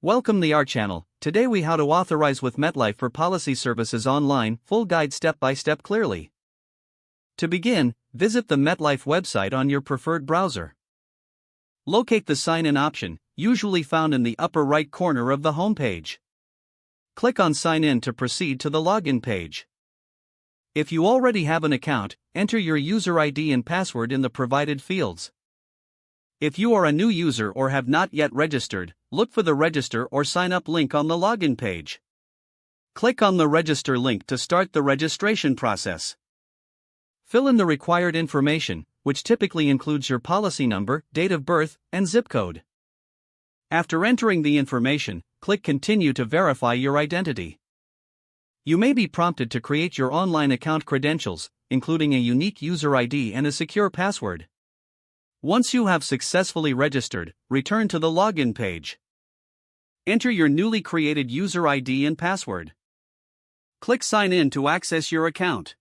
Welcome to our channel. Today we how to authorize with MetLife for policy services online, full guide step by step clearly. To begin, visit the MetLife website on your preferred browser. Locate the sign in option, usually found in the upper right corner of the home page. Click on sign in to proceed to the login page. If you already have an account, enter your user ID and password in the provided fields. If you are a new user or have not yet registered, look for the register or sign up link on the login page. Click on the register link to start the registration process. Fill in the required information, which typically includes your policy number, date of birth, and zip code. After entering the information, click Continue to verify your identity. You may be prompted to create your online account credentials, including a unique user ID and a secure password. Once you have successfully registered, return to the login page. Enter your newly created user ID and password. Click Sign in to access your account.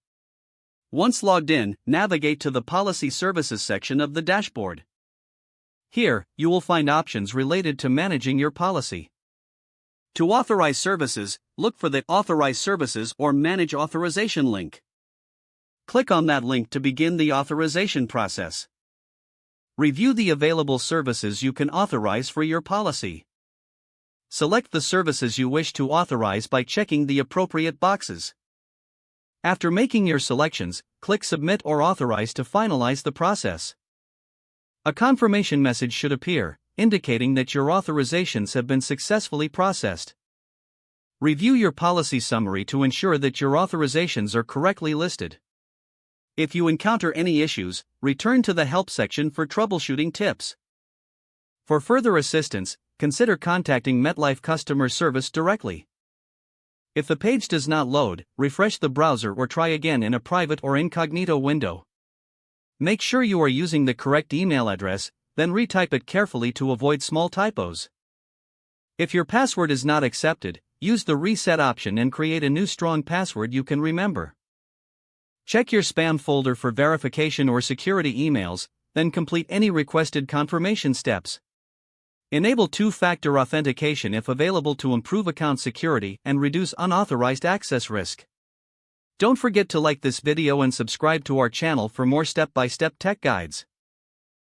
Once logged in, navigate to the Policy Services section of the dashboard. Here, you will find options related to managing your policy. To authorize services, look for the Authorize Services or Manage Authorization link. Click on that link to begin the authorization process. Review the available services you can authorize for your policy. Select the services you wish to authorize by checking the appropriate boxes. After making your selections, click Submit or Authorize to finalize the process. A confirmation message should appear, indicating that your authorizations have been successfully processed. Review your policy summary to ensure that your authorizations are correctly listed. If you encounter any issues, return to the Help section for troubleshooting tips. For further assistance, consider contacting MetLife customer service directly. If the page does not load, refresh the browser or try again in a private or incognito window. Make sure you are using the correct email address, then retype it carefully to avoid small typos. If your password is not accepted, use the Reset option and create a new strong password you can remember. Check your spam folder for verification or security emails, then complete any requested confirmation steps. Enable two-factor authentication if available to improve account security and reduce unauthorized access risk. Don't forget to like this video and subscribe to our channel for more step-by-step tech guides.